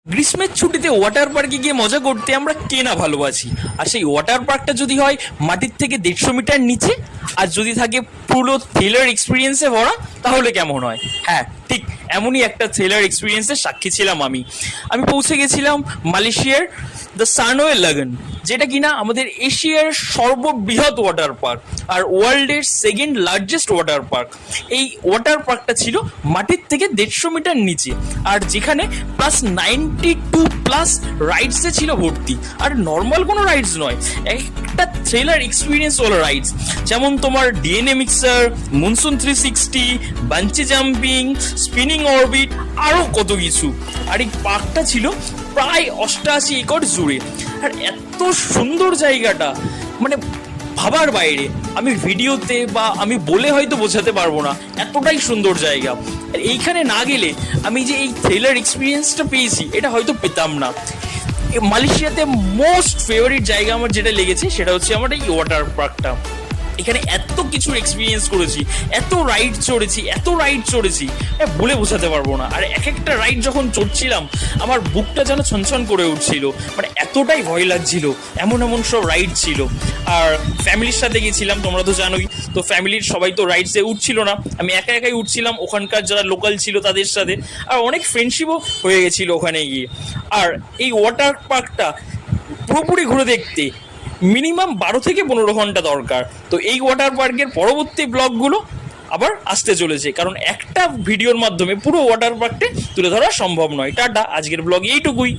গ্রীষ্মের ছুটিতে ওয়াটার পার্কে গিয়ে মজা করতে আমরা কে না ভালোবাসি। আর সেই ওয়াটার পার্কটা যদি হয় মাটির থেকে 150 মিটার নিচে, আর যদি থাকে পুরো থ্রিলার এক্সপিরিয়েন্সে ভরা, তাহলে কেমন হয়? হ্যাঁ, ঠিক এমনই একটা থ্রিলার এক্সপিরিয়েন্সের সাক্ষী ছিলাম আমি। পৌঁছে গেছিলাম মালয়েশিয়ার দ্য সানওয়ে লাগন, যেটা কিনা আমাদের এশিয়ার সর্ববৃহৎ ওয়াটার পার্ক আর ওয়ার্ল্ডের সেকেন্ড লার্জেস্ট ওয়াটার পার্ক। এই ওয়াটার পার্কটা ছিল মাটির থেকে 150 মিটার নিচে, আর যেখানে +92 রাইডসে ছিল ভর্তি। আর নর্মাল কোনো রাইডস নয়, একটা থ্রিলার এক্সপিরিয়েন্স ওয়ালা রাইডস, যেমন তোমার DNA mixer, monsoon 360, Vanchi jumping, spinning orbit, আরও কত কিছু। আর এই পার্কটা ছিল প্রায় 88 একর জুড়ে। আর এত সুন্দর জায়গাটা, মানে ভাবার বাইরে। আমি ভিডিওতে বা আমি বলে হয়তো বোঝাতে পারবো না, এতটাই সুন্দর জায়গা। আর এইখানে না গেলে আমি যে এই থ্রিলার এক্সপিরিয়েন্সটা পেয়েছি, এটা হয়তো পেতাম না। মালয়েশিয়াতে মোস্ট ফেভারিট জায়গা আমার যেটা লেগেছে, সেটা হচ্ছে আমার এই ওয়াটার পার্কটা। এখানে এত কিছুর এক্সপিরিয়েন্স করেছি, এত রাইড চড়েছি, বলে বোঝাতে পারবো না। আর এক একটা রাইড যখন চড়ছিলাম, আমার বুকটা যেন ছনছন করে উঠছিল, মানে এতটাই ভয় লাগছিল। এমন সব রাইড ছিল। আর ফ্যামিলির সাথে গেছিলাম, তোমরা তো জানোই। তো ফ্যামিলির সবাই তো রাইডসে উঠছিল না, আমি একাই উঠছিলাম ওখানকার যারা লোকাল ছিল তাদের সাথে। আর অনেক ফ্রেন্ডশিপও হয়ে গেছিলো ওখানে গিয়ে। আর এই ওয়াটার পার্কটা পুরোপুরি ঘুরে দেখতে মিনিমাম 12 থেকে 15 ঘন্টা দরকার। তো এই ওয়াটার পার্কের পরবর্তী ব্লগগুলো আবার আসতে চলেছে, কারণ একটা ভিডিওর মাধ্যমে পুরো ওয়াটার পার্কটা তুলে ধরা সম্ভব নয়। টাটা, আজকের ব্লগ এইটুকুই।